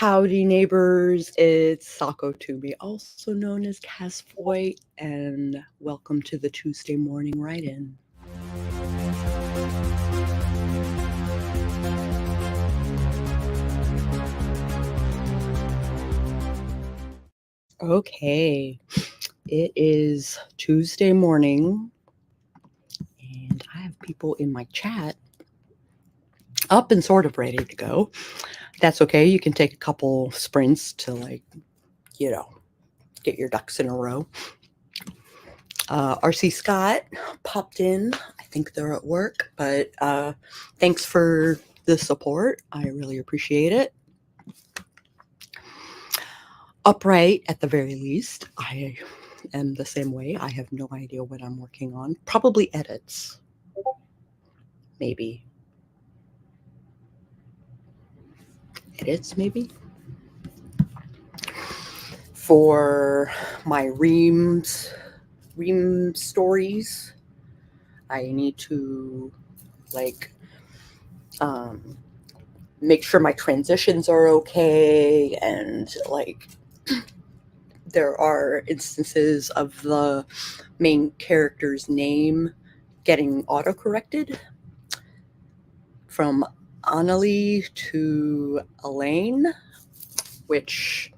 Howdy, neighbors. It's Sako Tumi, also known as Cass Voit, and welcome to the Tuesday morning write-in. Okay, it is Tuesday morning, and I have people in my chat up and sort of ready to go. That's okay. You can take a couple sprints to, get your ducks in a row. RC Scott popped in. I think they're at work, but thanks for the support. I really appreciate it. Upright, at the very least. I am the same way. I have no idea what I'm working on. Probably edits. Maybe. Edits, maybe? For my Ream stories, I need to make sure my transitions are okay, and there are instances of the main character's name getting autocorrected from Annalie to Elaine, which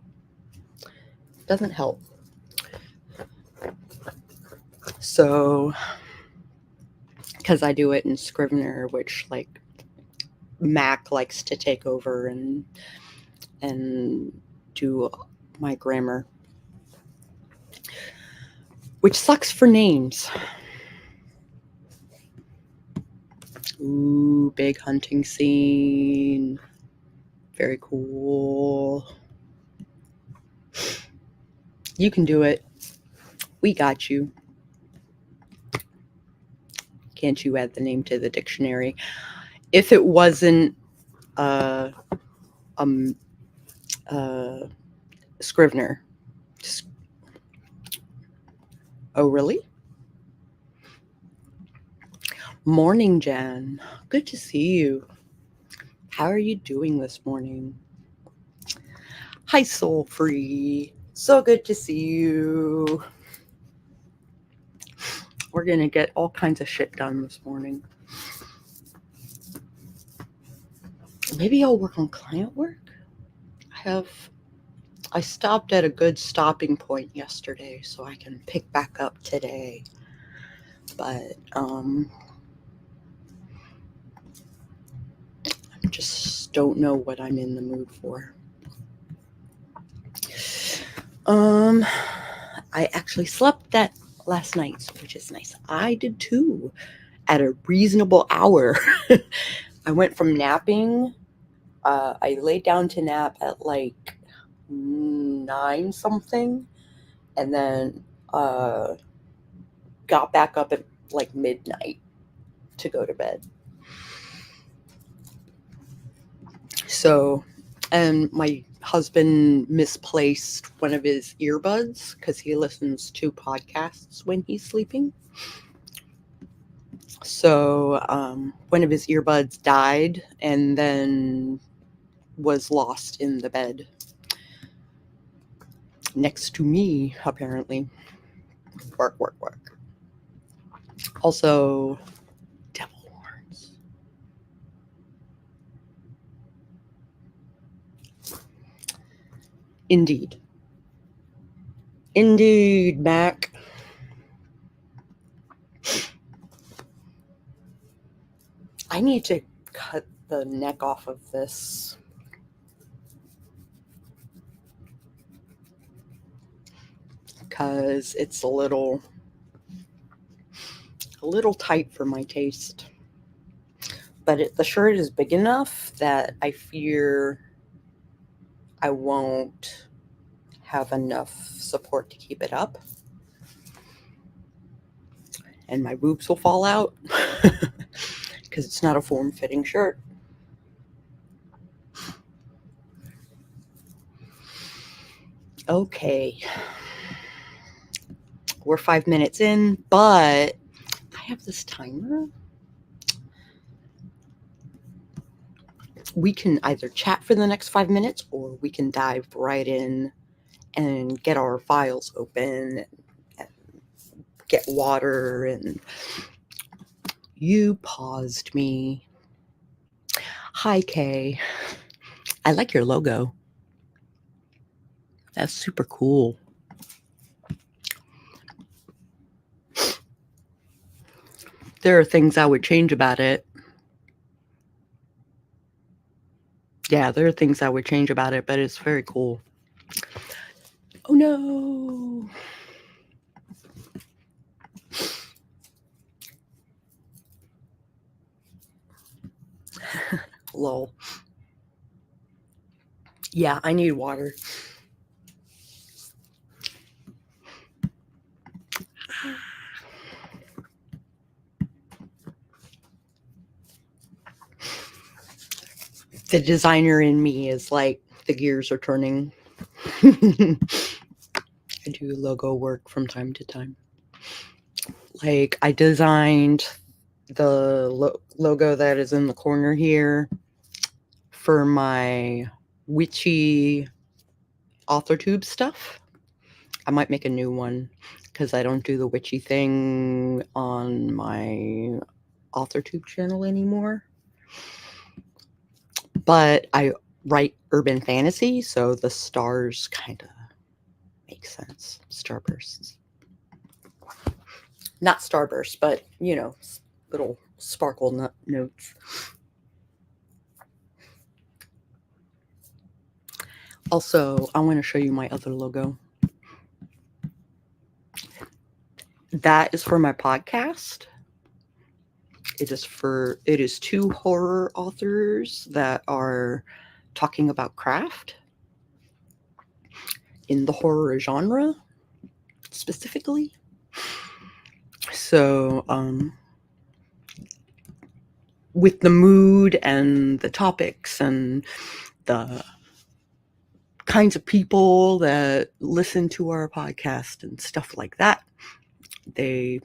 doesn't help. So, because I do it in Scrivener, which Mac likes to take over and do my grammar, which sucks for names. Ooh, big hunting scene. Very cool. You can do it. We got you. Can't you add the name to the dictionary? If it wasn't Scrivener. Oh, really? Morning, Jan. Good to see you. How are you doing this morning? Hi, Soul Free. So good to see you. We're going to get all kinds of shit done this morning. Maybe I'll work on client work. I stopped at a good stopping point yesterday, so I can pick back up today. But I just don't know what I'm in the mood for. I actually slept that last night, which is nice. I did too, at a reasonable hour. I went from napping. I laid down to nap at 9 something, and then got back up at midnight to go to bed. So, and my husband misplaced one of his earbuds because he listens to podcasts when he's sleeping. So one of his earbuds died and then was lost in the bed next to me, apparently. Work. Also, devil horns. Indeed, Mac. I need to cut the neck off of this. Because it's a little tight for my taste. But the shirt is big enough that I fear I won't have enough support to keep it up. And my boobs will fall out because it's not a form-fitting shirt. Okay. We're 5 minutes in, but I have this timer we can either chat for the next 5 minutes or we can dive right in and get our files open and get water. And you paused me. Hi, Kay. I like your logo. That's super cool. There are things I would change about it. Yeah, there are things I would change about it, but it's very cool. Oh no. Lol. Yeah, I need water. The designer in me is like, the gears are turning. I do logo work from time to time. Like, I designed the logo that is in the corner here for my witchy AuthorTube stuff. I might make a new one because I don't do the witchy thing on my AuthorTube channel anymore. But I write urban fantasy, so the stars kind of make sense. Starbursts. Not starbursts, but, you know, little sparkle notes. Also, I want to show you my other logo. That is for my podcast. It is 2 horror authors that are talking about craft in the horror genre specifically. So, with the mood and the topics and the kinds of people that listen to our podcast and stuff like that, they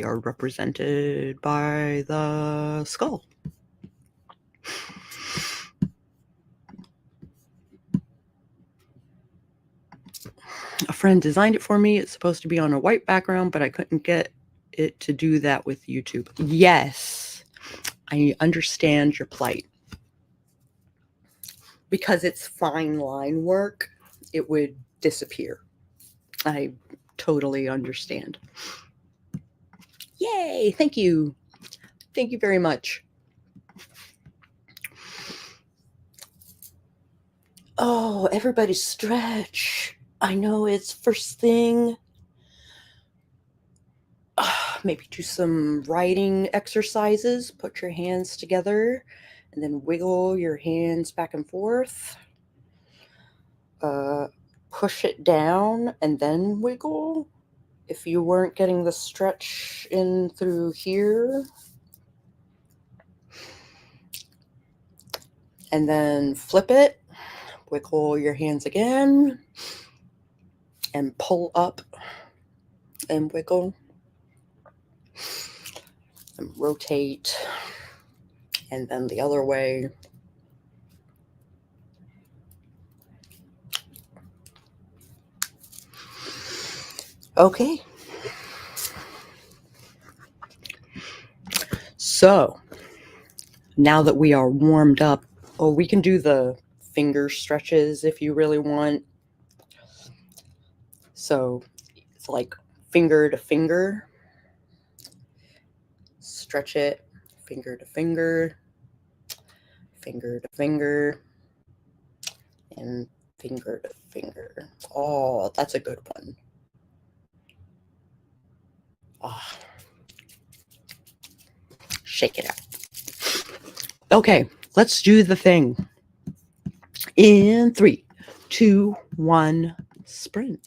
are represented by the skull. A friend designed it for me. It's supposed to be on a white background, but I couldn't get it to do that with YouTube. Yes, I understand your plight. Because it's fine line work, it would disappear. I totally understand. Yay! Thank you. Thank you very much. Oh, everybody stretch. I know it's first thing. Maybe do some writing exercises. Put your hands together and then wiggle your hands back and forth. Push it down and then wiggle. If you weren't getting the stretch in through here. And then flip it. Wiggle your hands again. And pull up and wiggle. And rotate. And then the other way. Okay. So, now that we are warmed up, we can do the finger stretches if you really want. So, it's like finger to finger. Stretch it, finger to finger, finger to finger, and finger to finger. Oh, that's a good one. Oh. Shake it out. Okay, let's do the thing. In 3, 2, 1, sprint.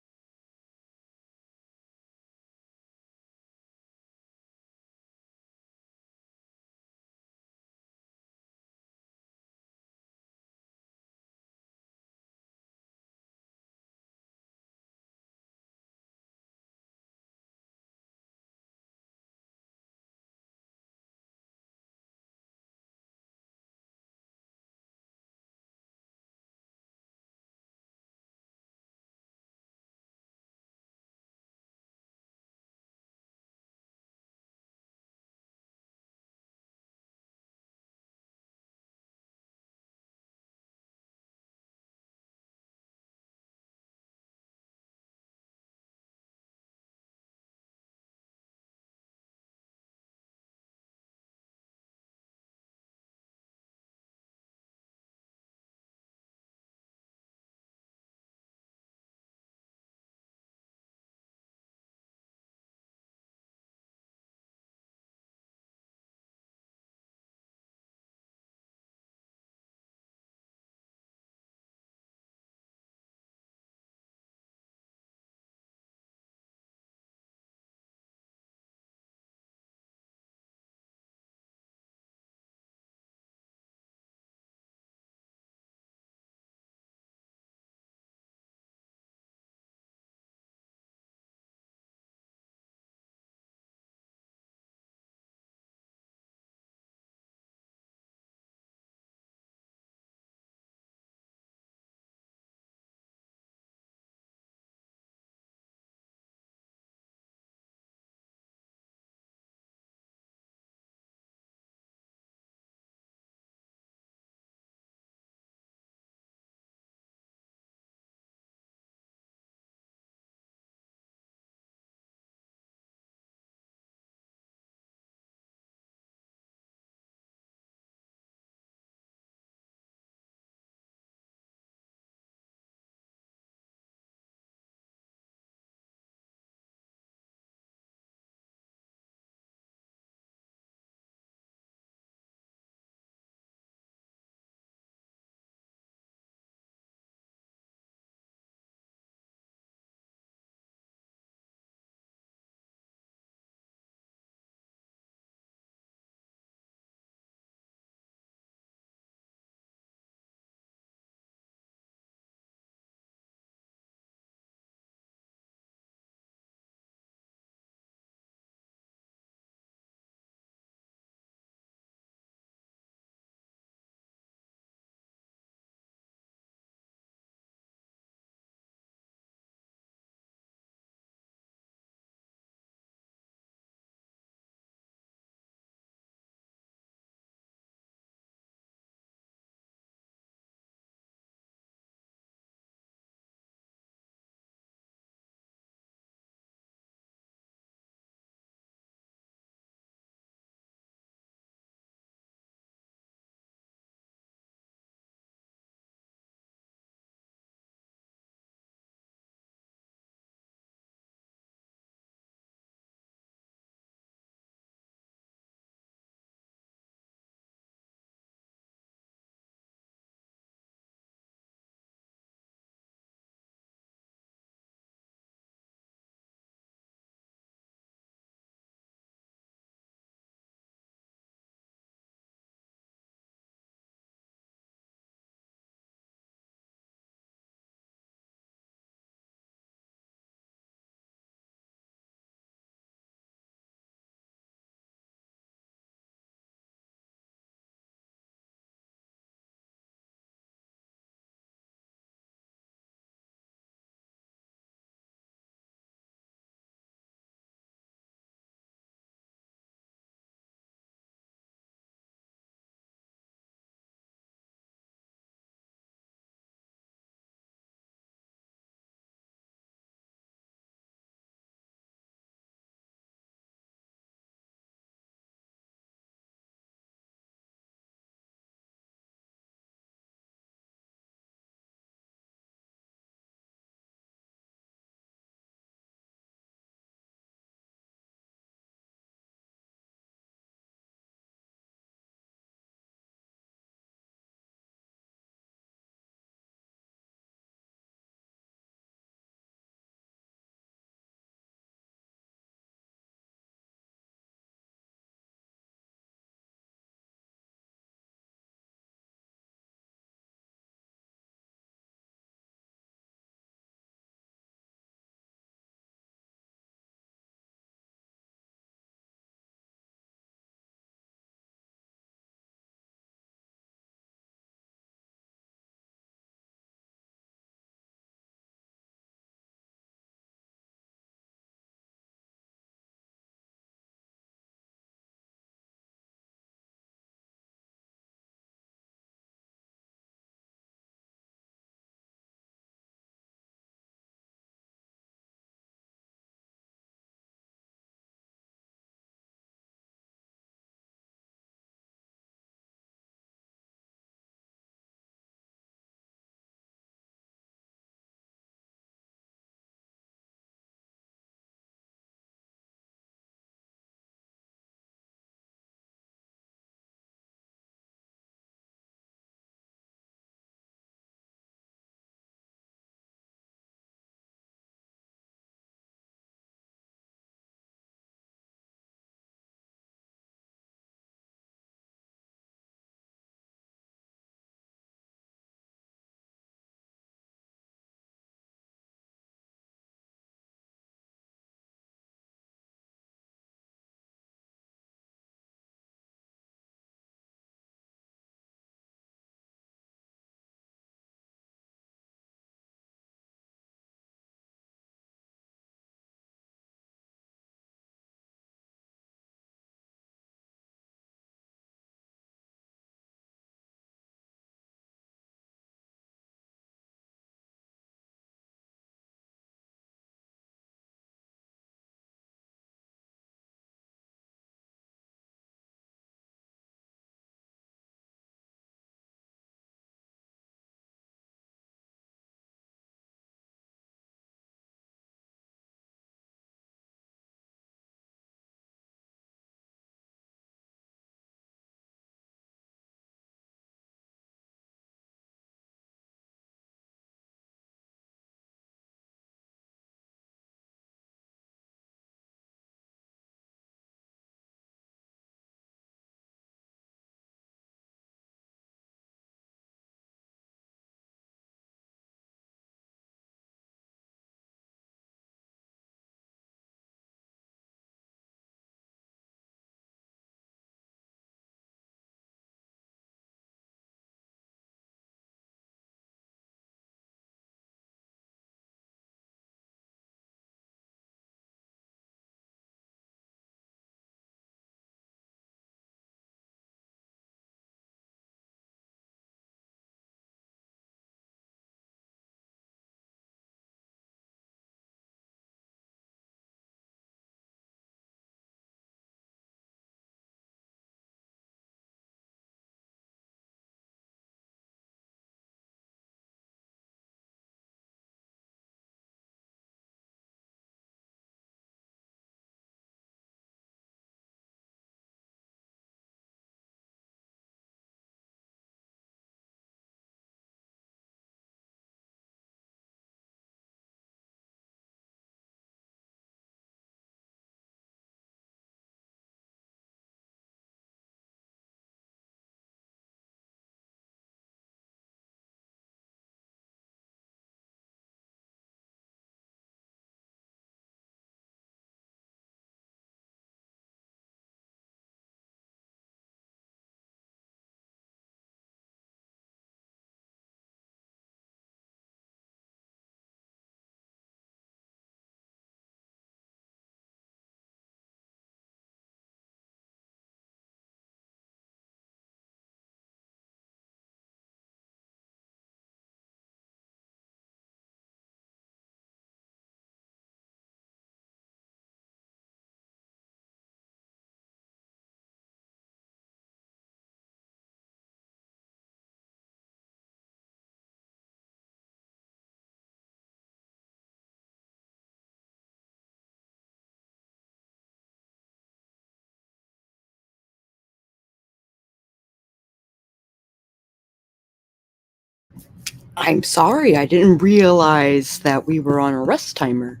I'm sorry, I didn't realize that we were on a rest timer.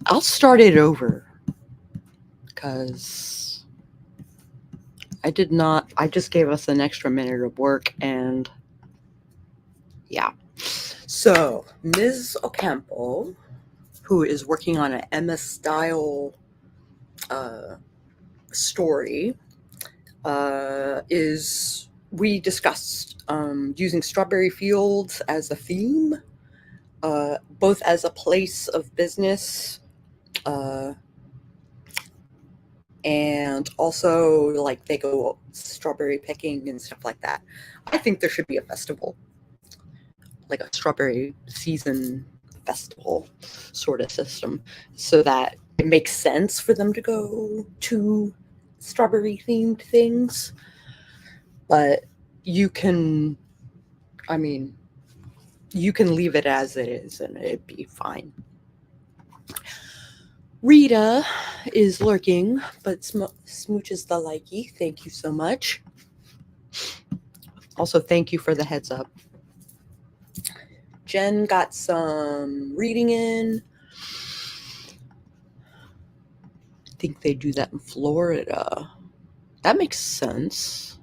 I'll start it over because I just gave us an extra minute of work and yeah. So, Ms. Ocampo, who is working on an Emma style story, we discussed using Strawberry Fields as a theme, both as a place of business, and also like they go strawberry picking and stuff like that. I think there should be a festival, like a strawberry season festival sort of system, so that it makes sense for them to go to strawberry themed things. But you can, I mean, you can leave it as it is and it'd be fine. Rita is lurking, but smooches the likey. Thank you so much. Also, thank you for the heads up. Jen got some reading in. I think they do that in Florida. That makes sense.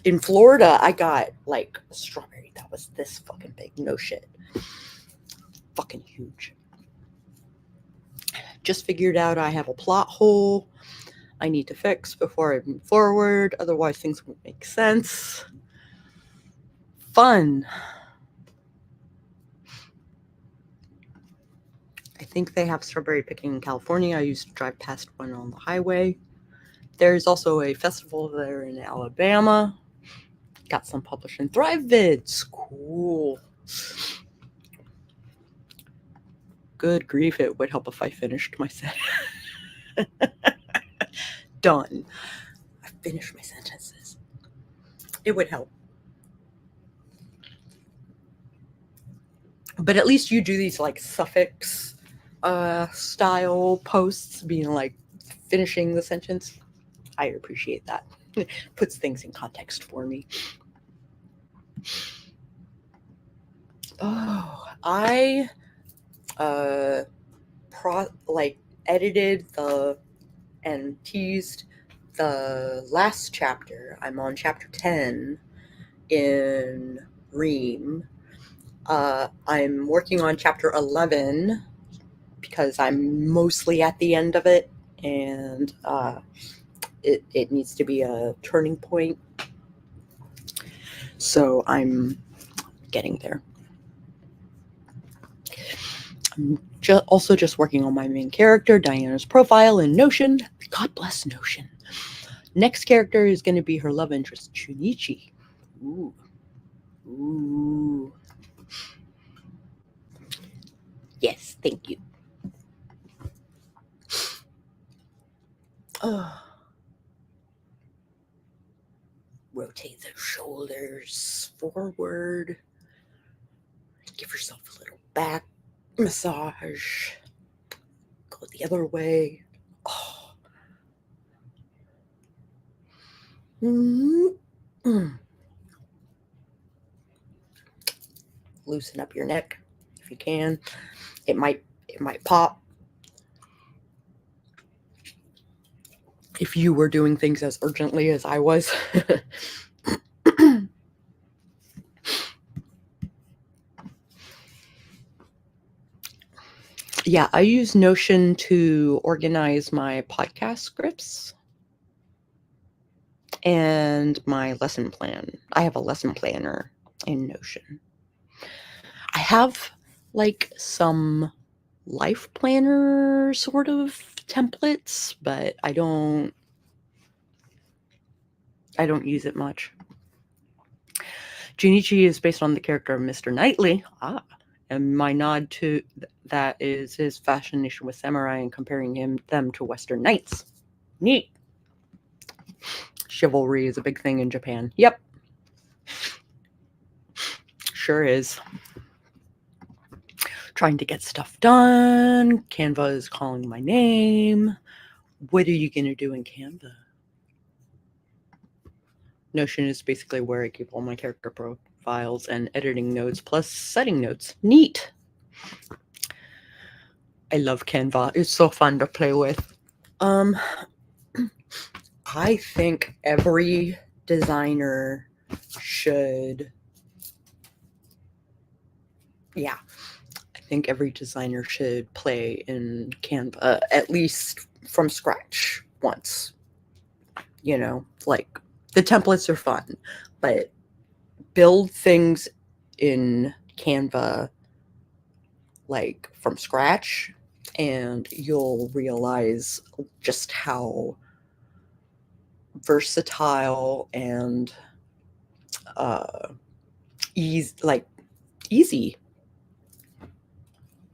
In Florida, I got like a strawberry that was this fucking big. No shit. Fucking huge. Just figured out I have a plot hole I need to fix before I move forward. Otherwise, things won't make sense. Fun. I think they have strawberry picking in California. I used to drive past one on the highway. There's also a festival there in Alabama. Got some published in Thrive Vids. Cool. Good grief, it would help if I finished my sentence. Done. I finished my sentences. It would help. But at least you do these like suffix style posts, being like finishing the sentence. I appreciate that. Puts things in context for me. Oh, I edited and teased the last chapter. I'm on chapter 10 in Ream. I'm working on chapter 11 because I'm mostly at the end of it, and it needs to be a turning point. So I'm getting there. I'm also just working on my main character, Diana's profile in Notion. God bless Notion. Next character is going to be her love interest, Junichi. Ooh. Ooh. Yes, thank you. Rotate the shoulders forward. Give yourself a little back massage. Go the other way. Oh. Mm-hmm. Loosen up your neck if you can. It might pop. If you were doing things as urgently as I was. Yeah, I use Notion to organize my podcast scripts and my lesson plan. I have a lesson planner in Notion. I have like some life planner sort of templates, but I don't use it much. Junichi is based on the character of Mr. Knightley. And my nod to that is his fascination with samurai and comparing them to Western knights. Neat. Chivalry is a big thing in Japan. Yep. Sure is. Trying to get stuff done. Canva is calling my name. What are you going to do in Canva? Notion is basically where I keep all my character profiles and editing notes plus setting notes. Neat. I love Canva. It's so fun to play with. I think every designer should, yeah, I think every designer should play in Canva at least from scratch once. You know, like the templates are fun, but build things in Canva like from scratch and you'll realize just how versatile and easy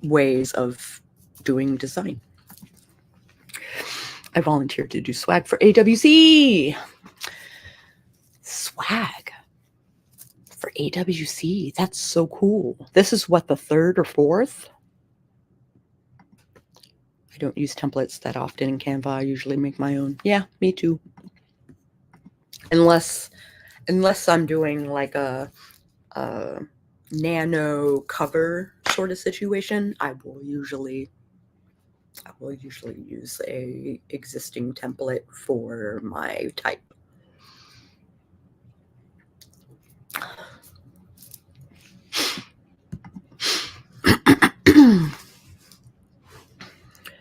ways of doing design. I volunteered to do swag for AWC. Swag for AWC. That's so cool. This is what, the third or fourth? I don't use templates that often in Canva. I usually make my own. Yeah, me too. Unless I'm doing like a nano cover sort of situation, I will usually use a existing template for my type.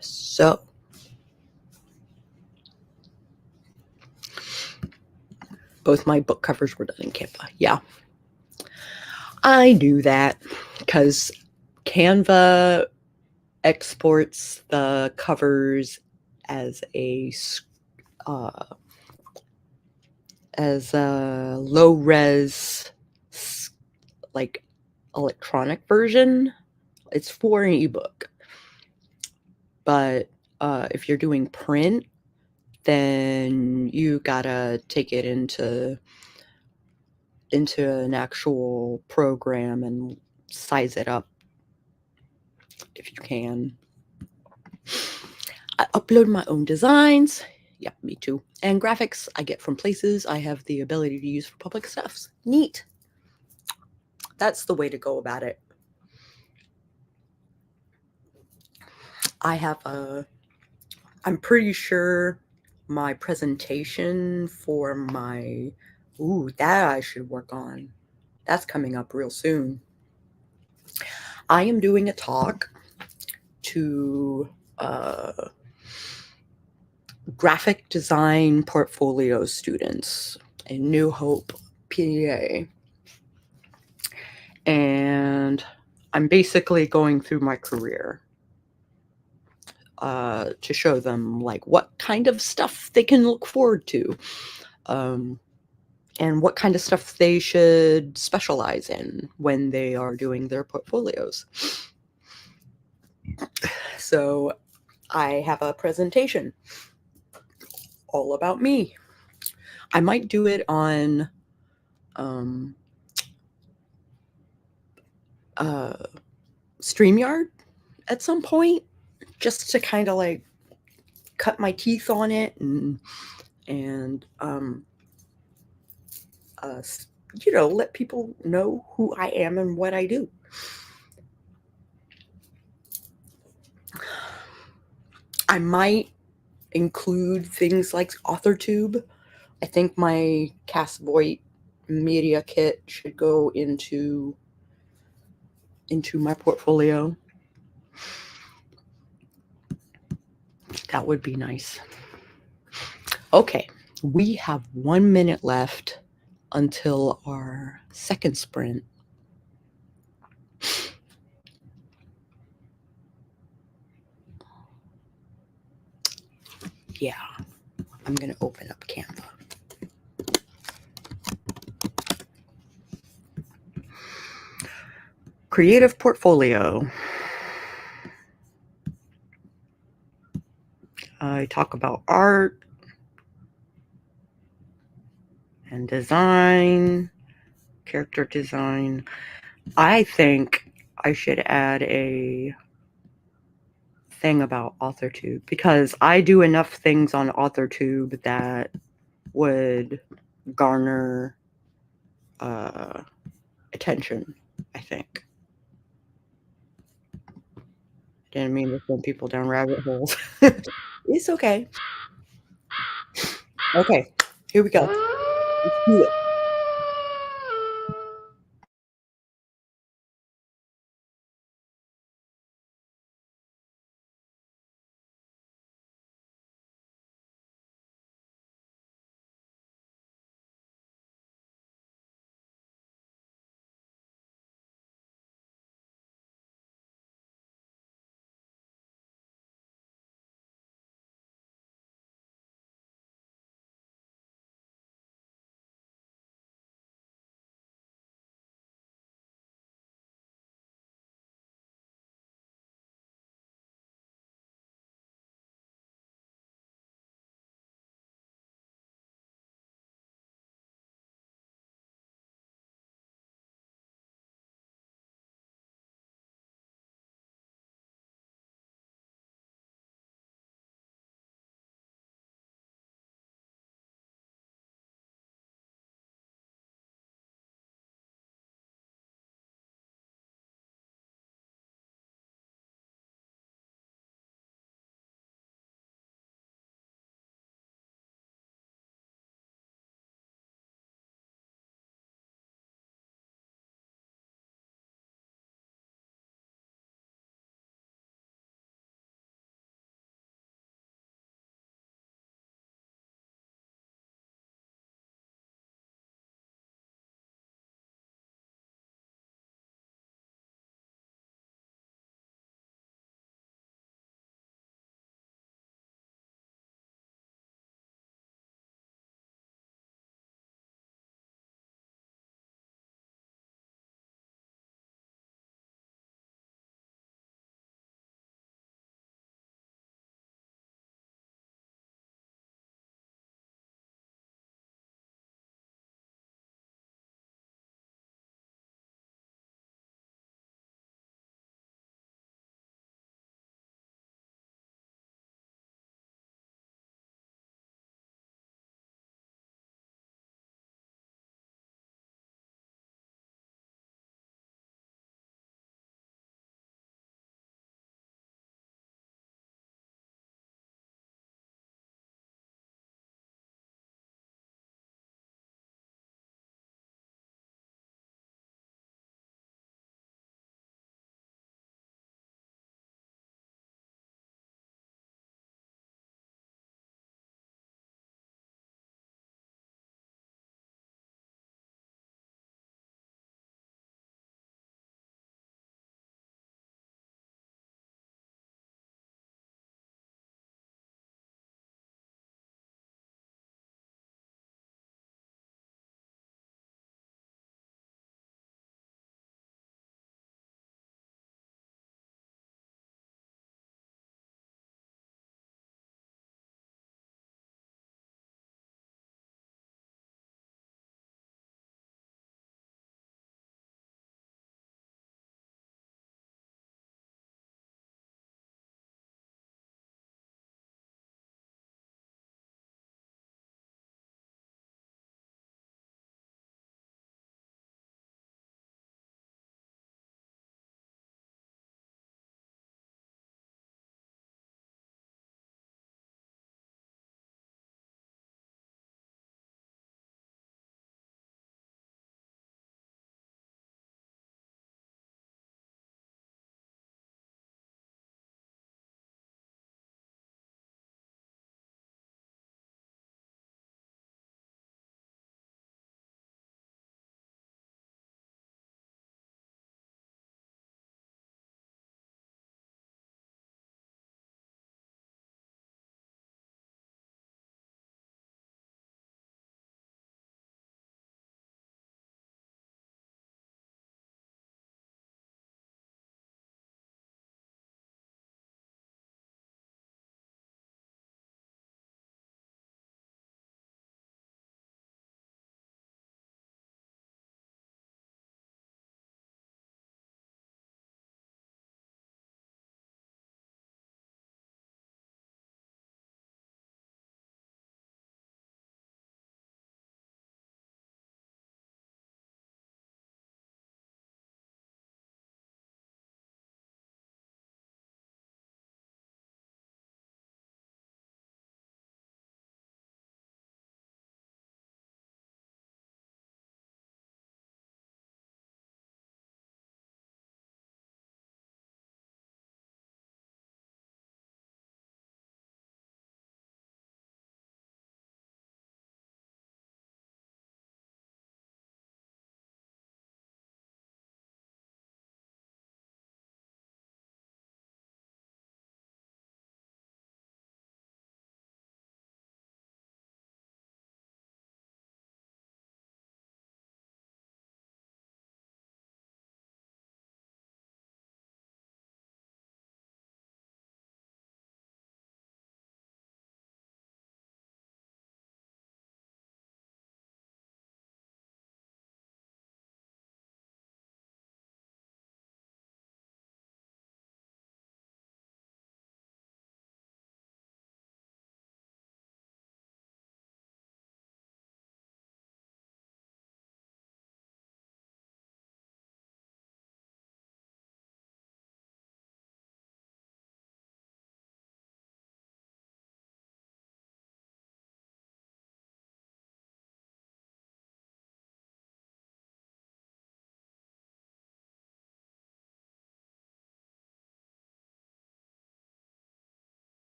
So both my book covers were done in Canva. Yeah. I do that because Canva exports the covers as a low res, like electronic version. It's for an ebook, but if you're doing print, then you gotta take it into an actual program and size it up if you can. I upload my own designs. Yeah, me too. And graphics I get from places I have the ability to use for public stuff. Neat. That's the way to go about it. I'm pretty sure my presentation for my, that I should work on. That's coming up real soon. I am doing a talk to graphic design portfolio students in New Hope, PA. And I'm basically going through my career to show them like what kind of stuff they can look forward to, and what kind of stuff they should specialize in when they are doing their portfolios. So I have a presentation all about me. I might do it on StreamYard at some point, just to kind of like cut my teeth on it and let people know who I am and what I do. I might include things like AuthorTube. I think my Cass Voit media kit should go into my portfolio. That would be nice. Okay, we have 1 minute left until our second sprint. Yeah, I'm going to open up Canva. Creative portfolio. I talk about art and design, character design. I think I should add a thing about AuthorTube because I do enough things on AuthorTube that would garner attention, I think. Didn't mean to send people down rabbit holes. It's okay. Okay, here we go. Let's do it.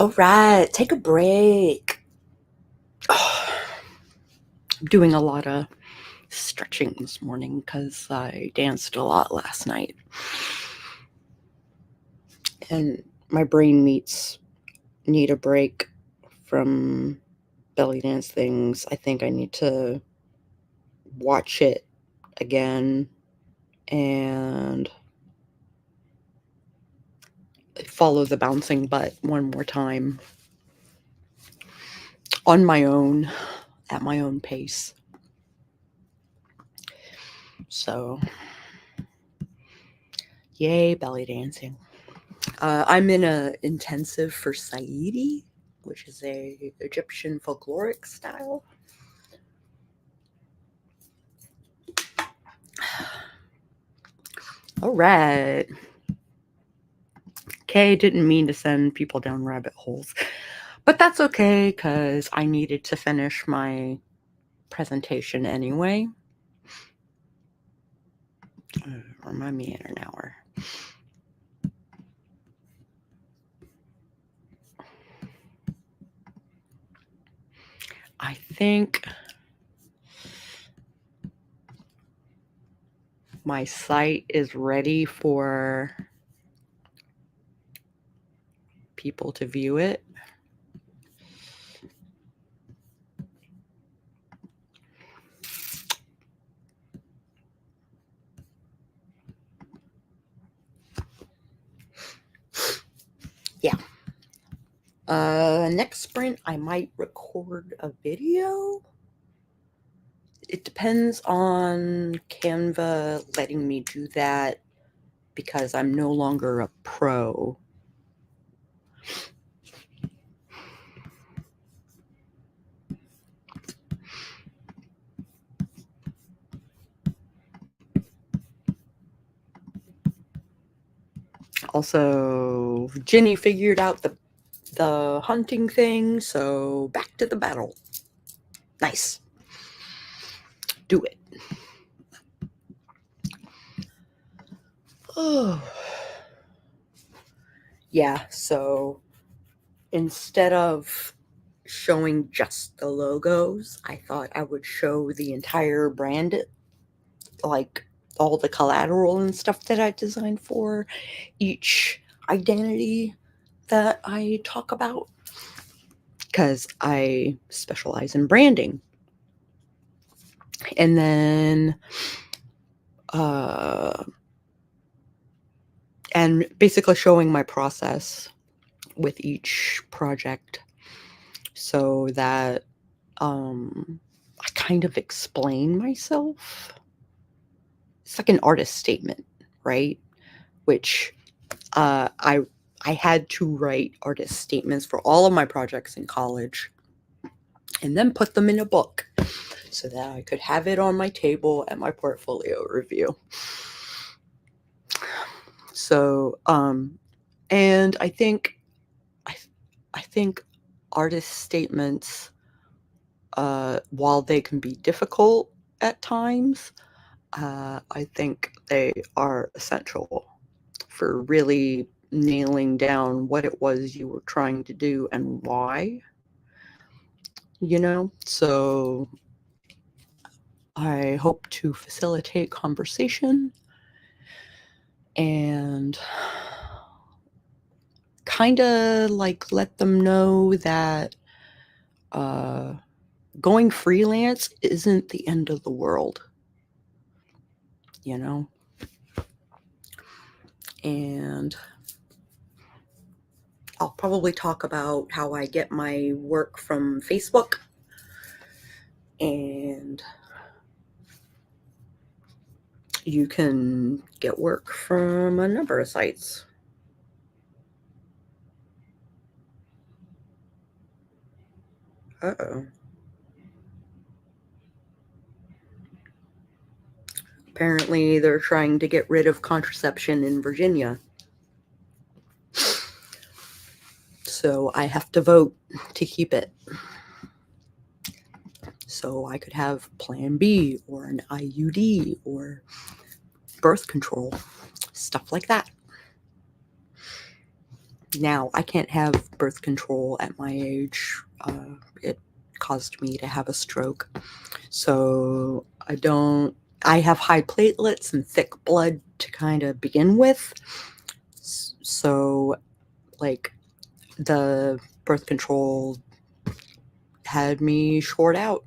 All right, take a break. I'm doing a lot of stretching this morning because I danced a lot last night. And my brain need a break from belly dance things. I think I need to watch it again and follow the bouncing butt one more time on my own, at my own pace. So, yay, belly dancing. I'm in a intensive for Saidi, which is a Egyptian folkloric style. All right. Okay, didn't mean to send people down rabbit holes, but that's okay because I needed to finish my presentation anyway. Remind me in an hour. I think my site is ready for people to view it. Yeah. Next sprint, I might record a video. It depends on Canva letting me do that because I'm no longer a pro. Also, Ginny figured out the hunting thing, so back to the battle. Nice. Do it. Oh. Yeah, so instead of showing just the logos, I thought I would show the entire brand, like all the collateral and stuff that I designed for each identity that I talk about, because I specialize in branding. And then and basically showing my process with each project so that I kind of explain myself. It's like an artist statement, right? Which I had to write artist statements for all of my projects in college and then put them in a book so that I could have it on my table at my portfolio review. So, and I think artist statements, while they can be difficult at times, I think they are essential for really nailing down what it was you were trying to do and why, So I hope to facilitate conversation and kind of like let them know that going freelance isn't the end of the world, And I'll probably talk about how I get my work from Facebook and you can get work from a number of sites. Uh-oh. Apparently, they're trying to get rid of contraception in Virginia. So I have to vote to keep it. So I could have Plan B or an IUD or birth control, stuff like that. Now, I can't have birth control at my age. It caused me to have a stroke. So I have high platelets and thick blood to kind of begin with. So, like, the birth control had me short out.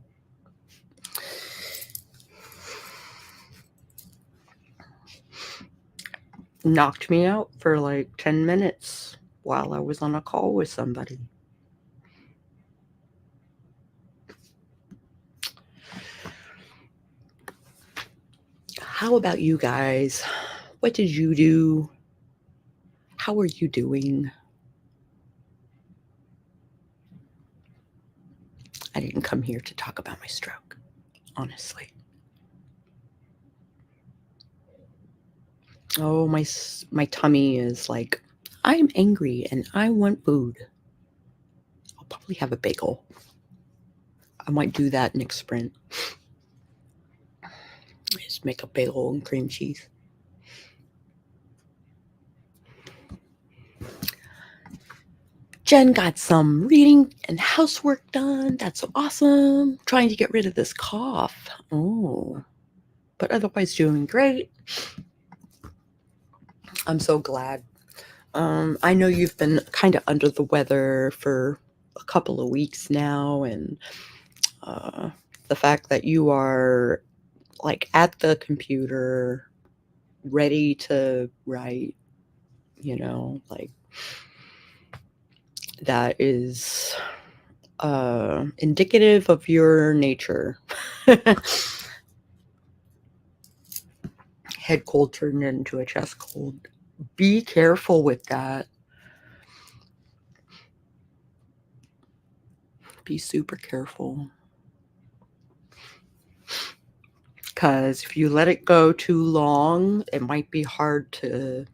Knocked me out for like 10 minutes while I was on a call with somebody. How about you guys? What did you do? How are you doing? I didn't come here to talk about my stroke, honestly. Oh, my tummy is like, I'm angry and I want food. I'll probably have a bagel. I might do that next sprint. Just make a bagel and cream cheese. Jen got some reading and housework done. That's awesome. Trying to get rid of this cough. Oh, but otherwise doing great. I'm so glad. I know you've been kind of under the weather for a couple of weeks now, and the fact that you are like at the computer ready to write, like that is indicative of your nature. Head cold turned into a chest cold. Be careful with that. Be super careful. Because if you let it go too long, it might be hard to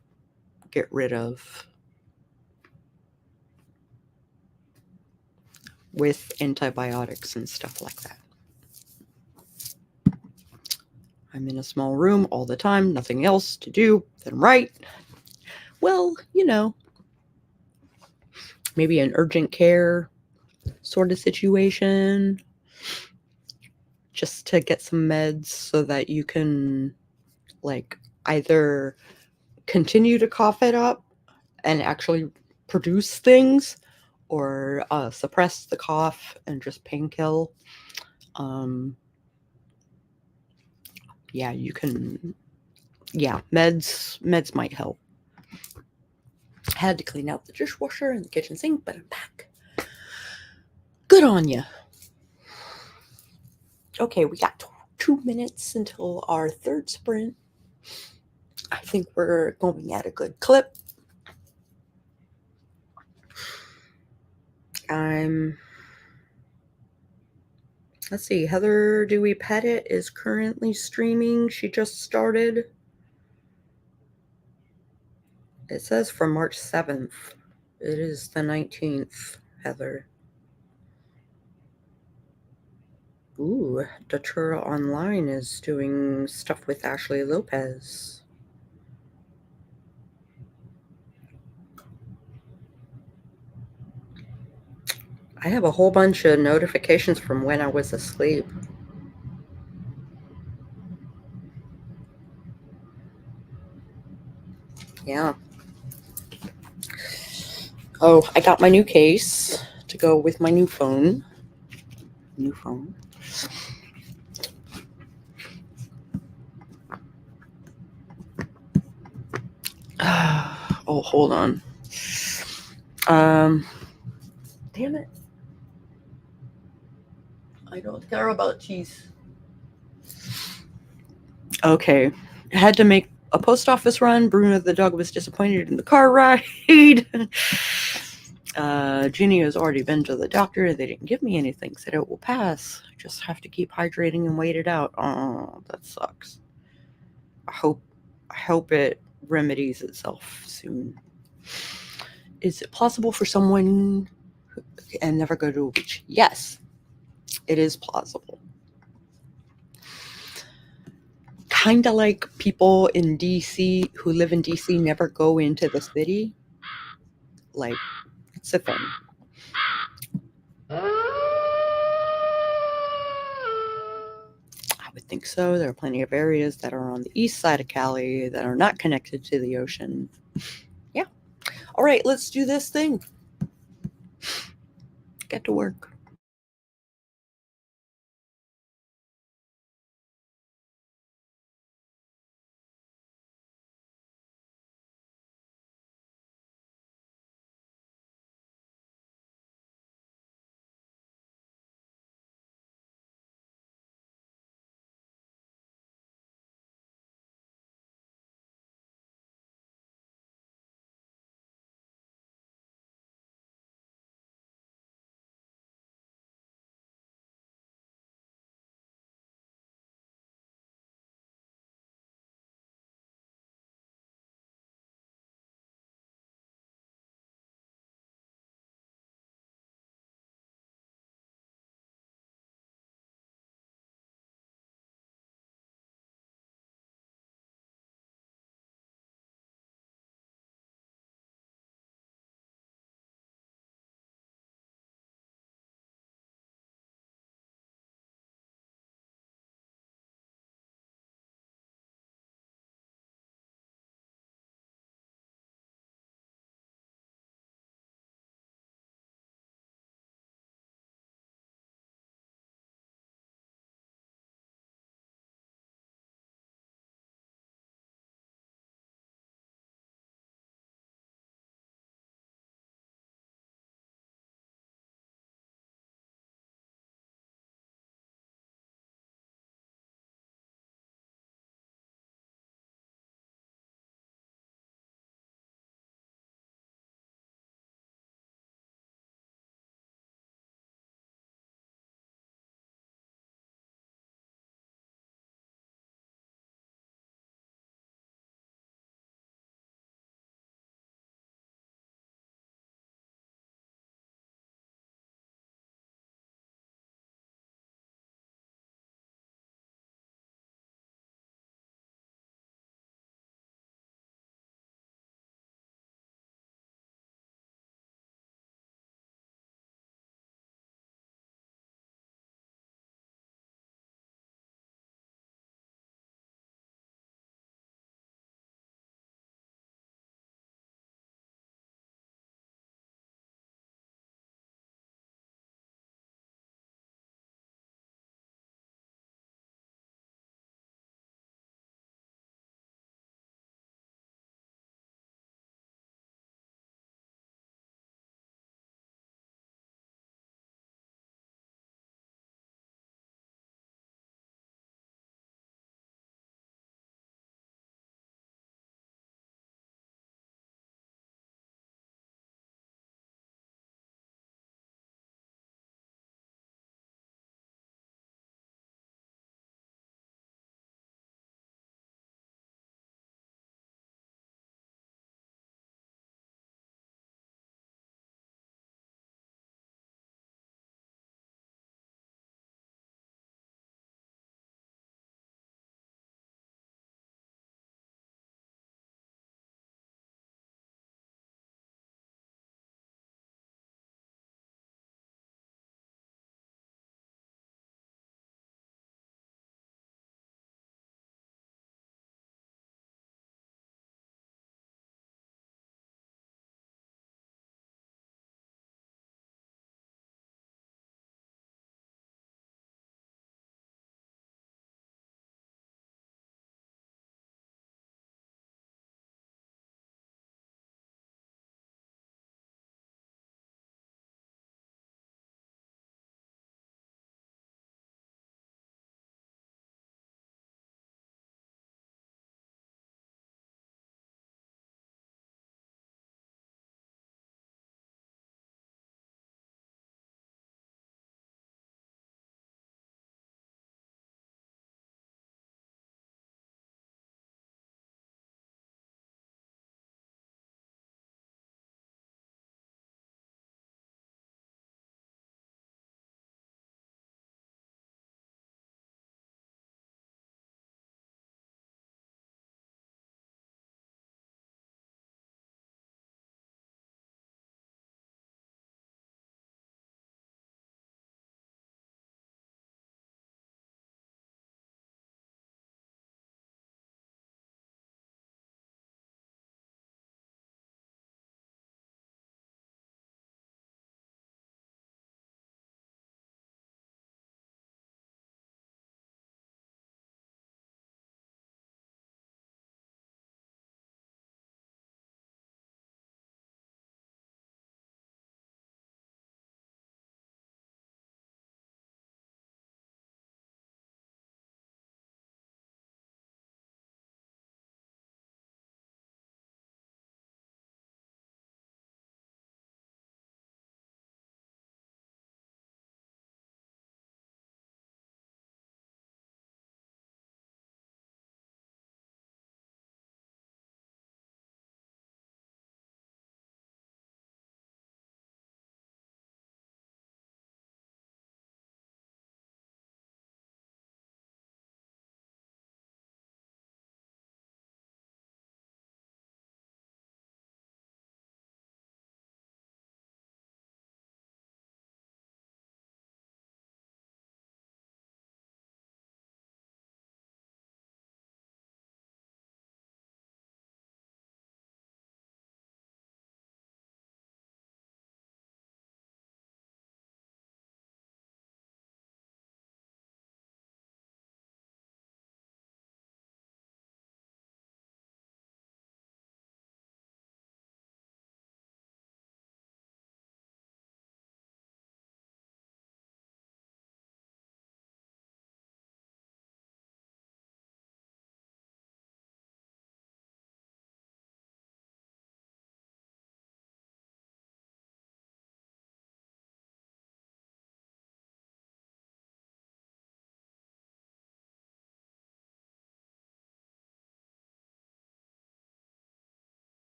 get rid of with antibiotics and stuff like that. I'm in a small room all the time, nothing else to do than write. Well, maybe an urgent care sort of situation, just to get some meds so that you can like either continue to cough it up and actually produce things, or suppress the cough and just painkill. Yeah, you can. Yeah, meds might help. Had to clean out the dishwasher and the kitchen sink, but I'm back. Good on you. Okay, we got 2 minutes until our third sprint. I think we're going at a good clip. Let's see, Heather Do We Pet It is currently streaming. She just started. It says from March 7th. It is the 19th, Heather. Ooh, Datura Online is doing stuff with Ashley Lopez. I have a whole bunch of notifications from when I was asleep. Yeah. Oh, I got my new case to go with my new phone. New phone. Oh, hold on. Damn it. I don't care about cheese. Okay. I had to make a post office run. Bruno the dog was disappointed in the car ride. Ginny has already been to the doctor. They didn't give me anything. Said it will pass. I just have to keep hydrating and wait it out. Oh, that sucks. I hope it remedies itself soon. Is it plausible for someone and never go to a beach? Yes, it is plausible. Kind of like people in DC who live in DC never go into the city. like siphon. I would think so. There are plenty of areas that are on the east side of Cali that are not connected to the ocean. Yeah. All right, let's do this thing. Get to work.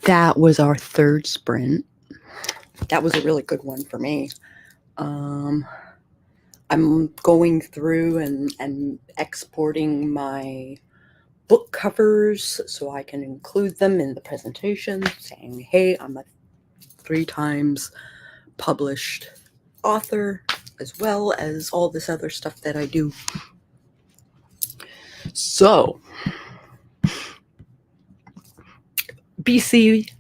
that was our third sprint. That was a really good one for me. I'm going through and exporting my book covers so I can include them in the presentation, saying, hey, I'm a 3 times published author, as well as all this other stuff that I do. So, BC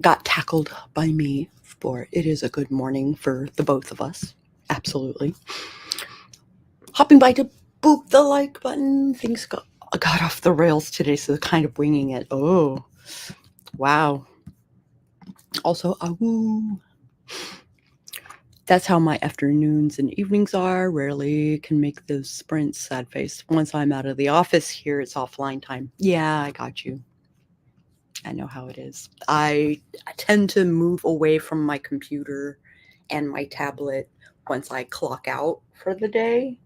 got tackled by me, for it is a good morning for the both of us. Absolutely. Hopping by to boop the like button. Things got off the rails today, so kind of winging it. Oh, wow. Also, woo. That's how my afternoons and evenings are. Rarely can make those sprints, sad face. Once I'm out of the office here, it's offline time. Yeah, I got you. I know how it is. I tend to move away from my computer and my tablet once I clock out for the day.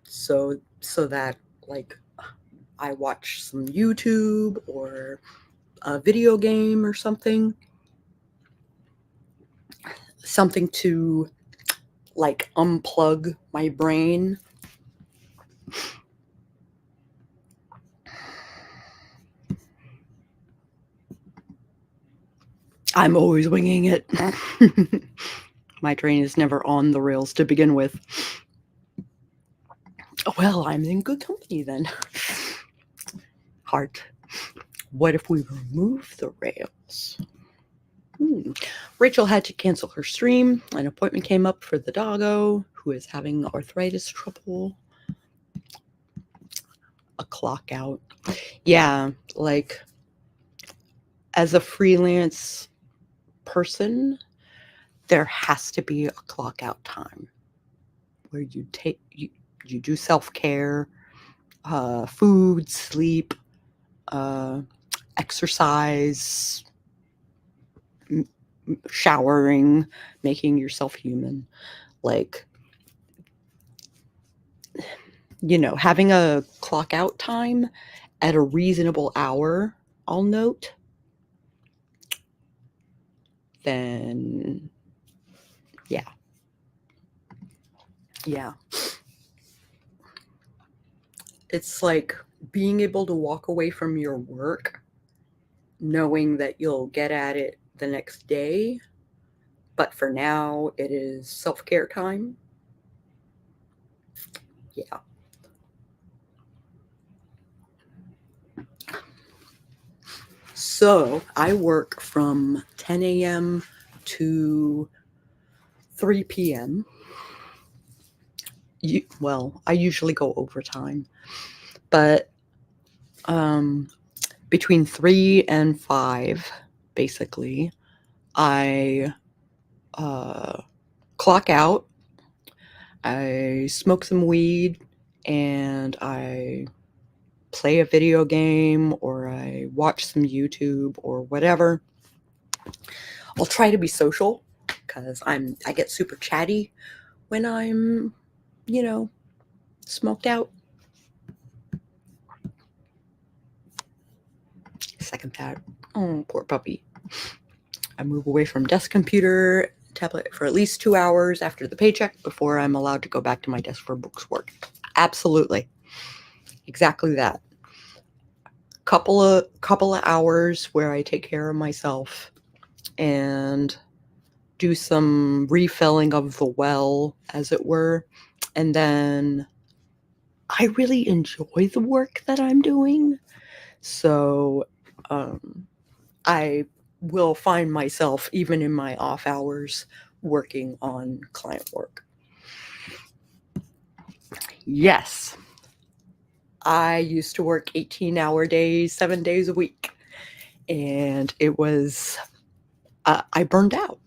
So that, like, I watch some YouTube or a video game or something to, like, unplug my brain. I'm always winging it. My train is never on the rails to begin with. Well, I'm in good company then. Heart. What if we remove the rails? Rachel had to cancel her stream. An appointment came up for the doggo, who is having arthritis trouble. A clock out. Yeah, like, as a freelance person, there has to be a clock out time where you do self-care, food, sleep, exercise, showering, making yourself human. Like, having a clock out time at a reasonable hour, I'll note, then yeah. It's like being able to walk away from your work knowing that you'll get at it the next day, but for now it is self-care time. Yeah. So I work from 10 a.m. to 3 p.m. I usually go overtime, but between 3 and 5, basically, I clock out, I smoke some weed, and I play a video game, or I watch some YouTube or whatever. I'll try to be social because I get super chatty when I'm, smoked out. Second that. Oh, poor puppy. I move away from desk computer, tablet for at least 2 hours after the paycheck before I'm allowed to go back to my desk for books work. Absolutely. Exactly that. Couple of hours where I take care of myself and do some refilling of the well, as it were. And then I really enjoy the work that I'm doing. So I will find myself, even in my off hours, working on client work. Yes. I used to work 18-hour days, 7 days a week. And it was, I burned out.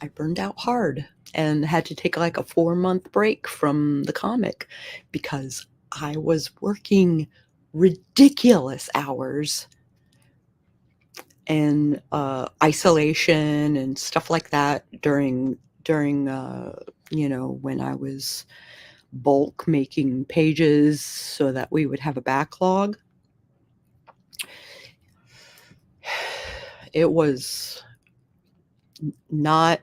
I burned out hard and had to take like a 4-month break from the comic because I was working ridiculous hours and isolation and stuff like that during when I was bulk making pages so that we would have a backlog. it was not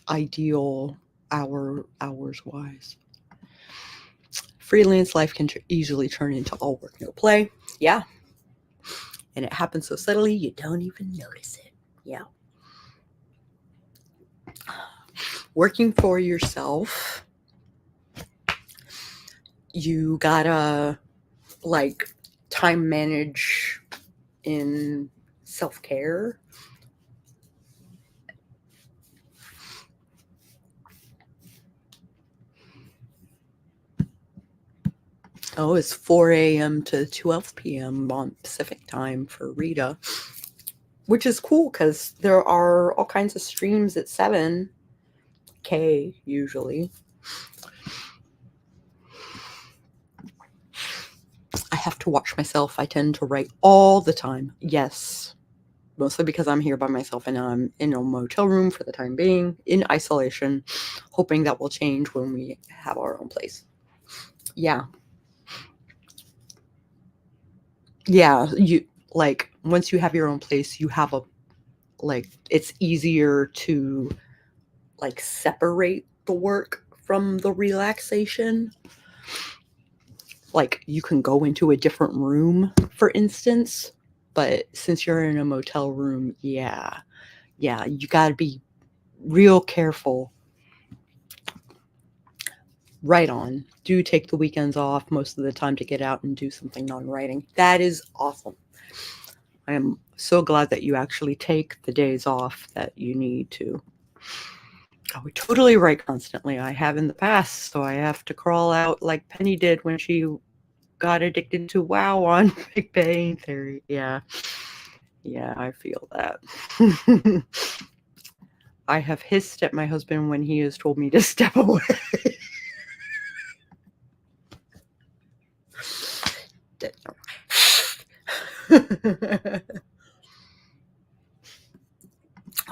ideal hours wise. Freelance life can easily turn into all work, no play. Yeah. And it happens so subtly, you don't even notice it. Yeah. Working for yourself, you gotta like time manage in self-care. Oh, it's 4 a.m. to 12 p.m. on Pacific time for Rita, which is cool because there are all kinds of streams at 7K usually. I have to watch myself. I tend to write all the time. Yes. Mostly because I'm here by myself and I'm in a motel room for the time being, in isolation, hoping that will change when we have our own place. Yeah. Yeah. You like once you have your own place, you have a like it's easier to like separate the work from the relaxation. Like you can go into a different room, for instance, but since you're in a motel room, yeah, you got to be real careful. Right on. Do take the weekends off most of the time to get out and do something non-writing. That is awesome. I am so glad that you actually take the days off that you need to. I would totally write constantly. I have in the past, so I have to crawl out like Penny did when she got addicted to WoW on Big Bang Theory. Yeah, I feel that. I have hissed at my husband when he has told me to step away.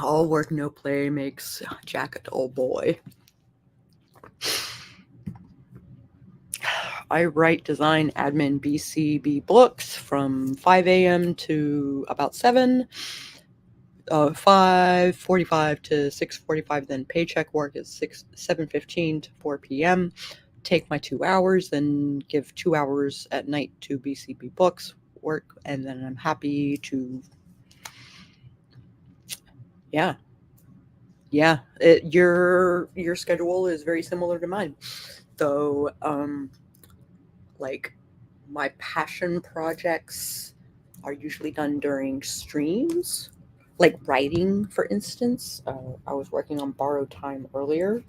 All work, no play makes Jack a dull boy. I write, design, admin, BCB books from 5 a.m. to about 7. 5:45 to 6:45. Then paycheck work is 7:15 to 4 p.m. Take my 2 hours, then give 2 hours at night to BCB books work, and then I'm happy to. Yeah. Your schedule is very similar to mine, though. Like my passion projects are usually done during streams, like writing, for instance. I was working on Borrowed Time earlier.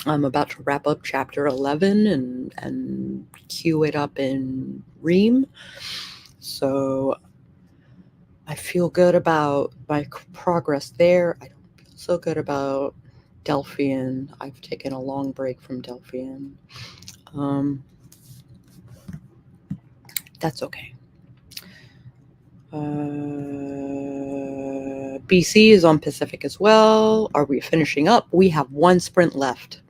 I'm about to wrap up chapter 11 and queue it up in Ream. So I feel good about my progress there. I don't feel so good about Delphian. I've taken a long break from Delphian. That's okay. BC is on Pacific as well. Are we finishing up? We have one sprint left.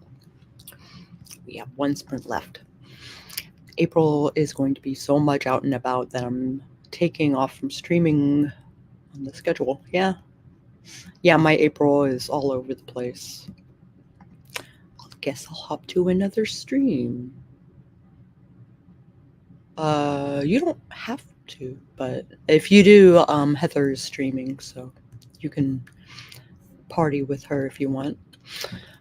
April is going to be so much out and about that I'm taking off from streaming on the schedule. Yeah, my April is all over the place. I guess I'll hop to another stream. You don't have to, but if you do, Heather's streaming, so you can party with her if you want.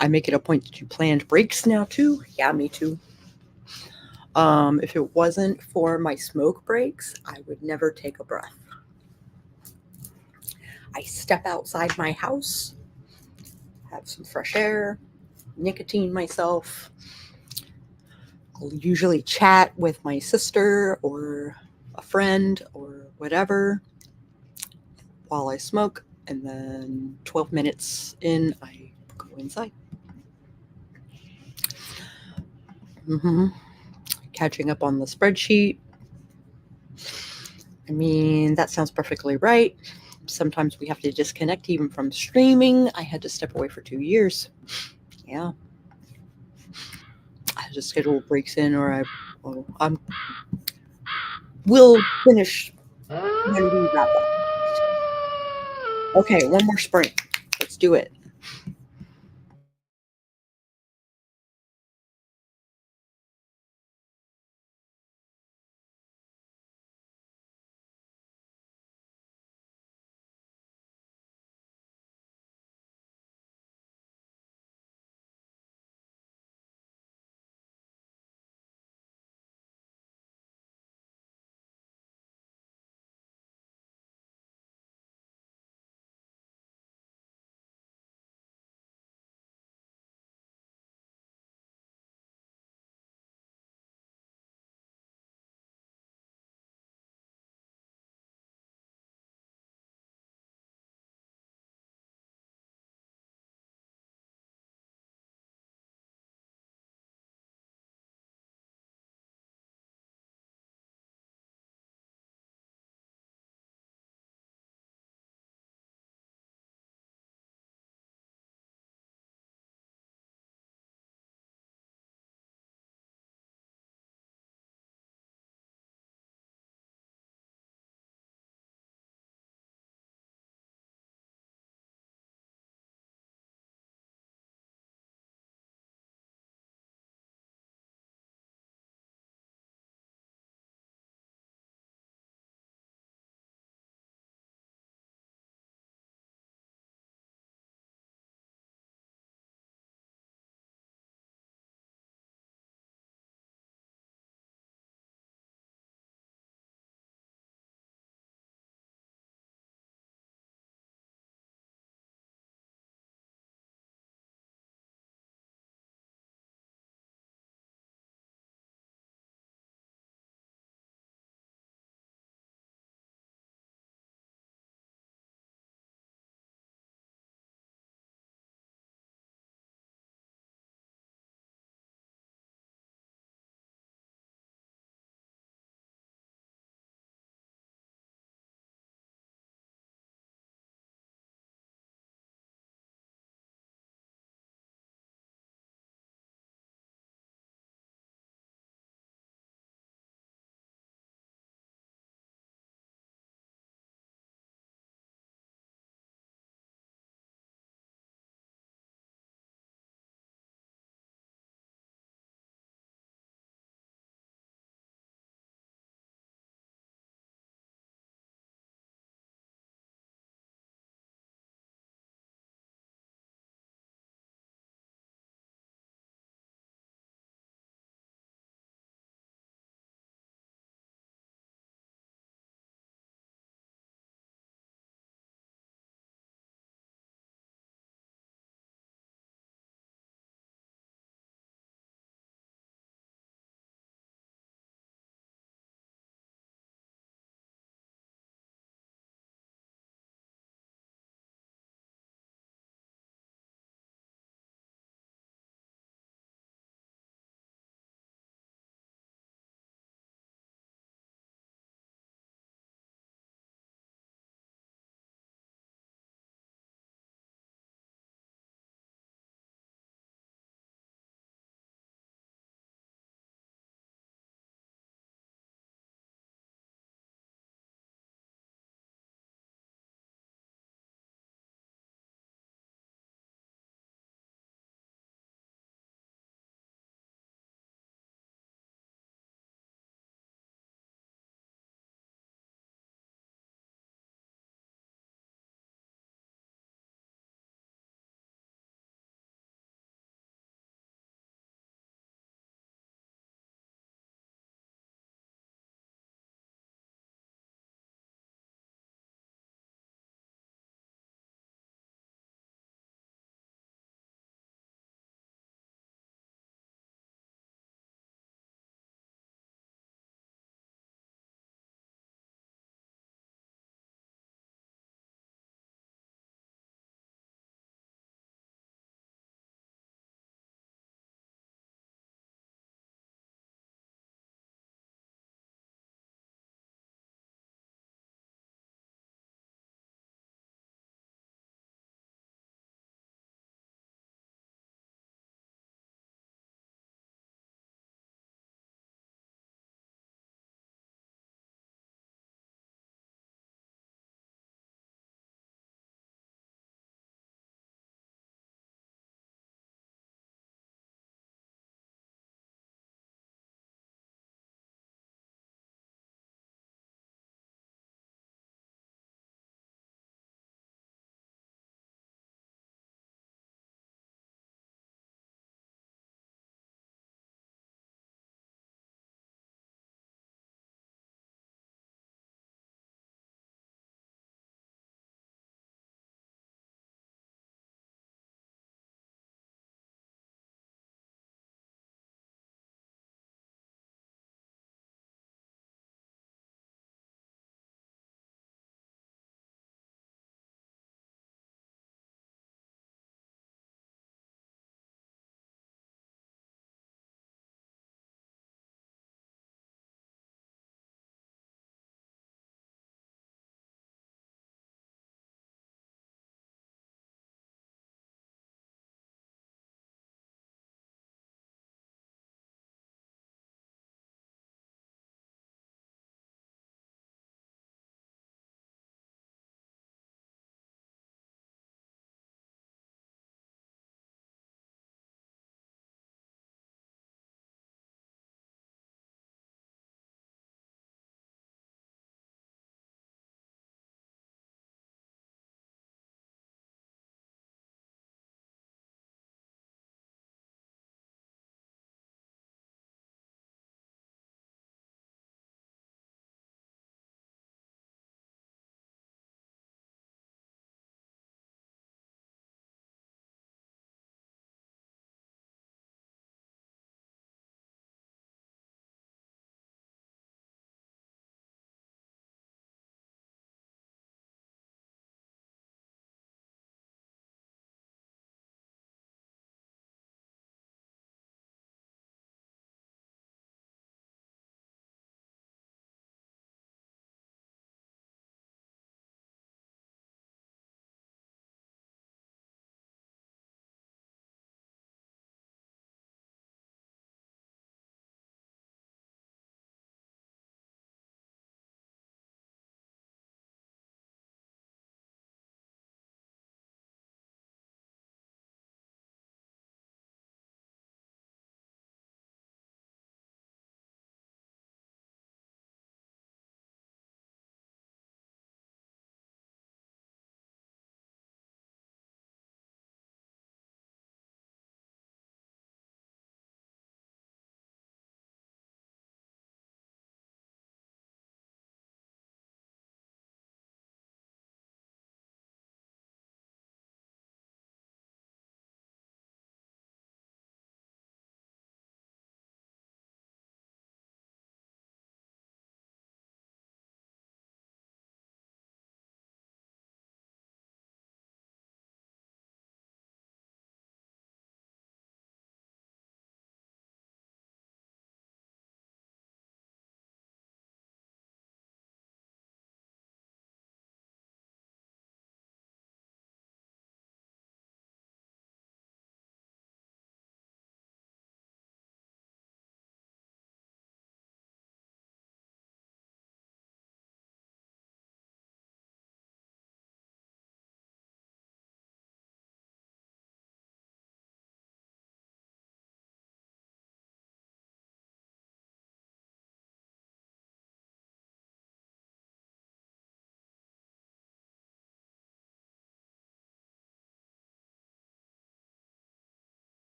I make it a point to do planned breaks now too. Yeah, me too. If it wasn't for my smoke breaks, I would never take a breath. I step outside my house, have some fresh air, nicotine myself. I'll usually chat with my sister or a friend or whatever while I smoke, and then 12 minutes in, I go inside. Catching up on the spreadsheet. I mean, that sounds perfectly right. Sometimes we have to disconnect even from streaming. I had to step away for 2 years. Yeah. I had to schedule breaks in, or we'll finish when we wrap up. Okay, one more spring. Let's do it.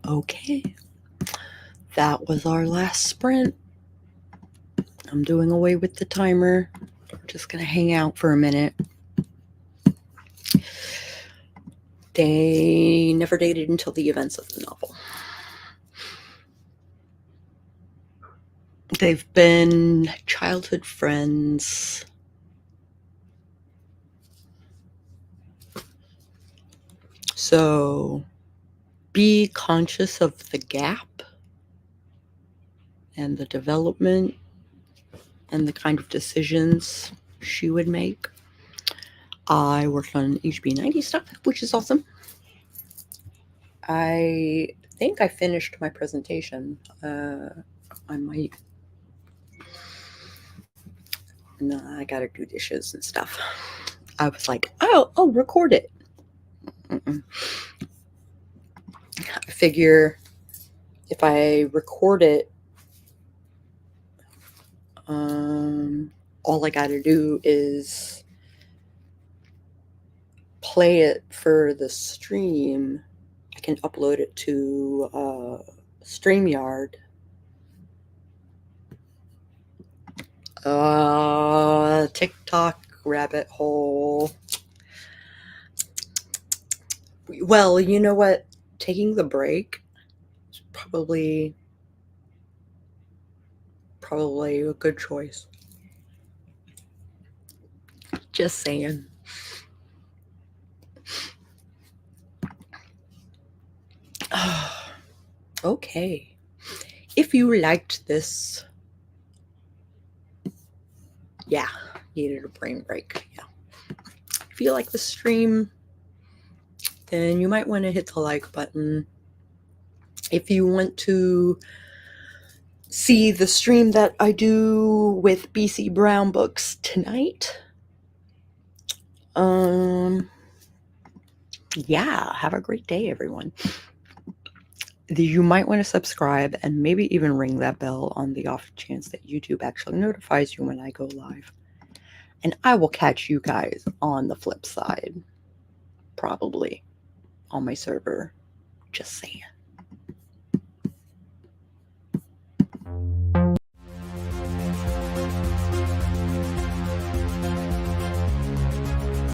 Okay, that was our last sprint. I'm doing away with the timer. We're just going to hang out for a minute. They never dated until the events of the novel. They've been childhood friends. So be conscious of the gap and the development and the kind of decisions she would make. I worked on HB90 stuff, which is awesome. I think I finished my presentation. I might. No, I gotta do dishes and stuff. I was like, I'll record it. I figure if I record it, all I gotta do is play it for the stream. I can upload it to StreamYard. TikTok rabbit hole. Well, you know what? Taking the break is probably a good choice. Just saying. Okay. If you liked this, yeah, needed a brain break. Yeah. If you like the stream, then you might want to hit the like button. If you want to see the stream that I do with BC Brown Books tonight, yeah, have a great day, everyone. You might want to subscribe and maybe even ring that bell on the off chance that YouTube actually notifies you when I go live. And I will catch you guys on the flip side, probably on my server. Just saying.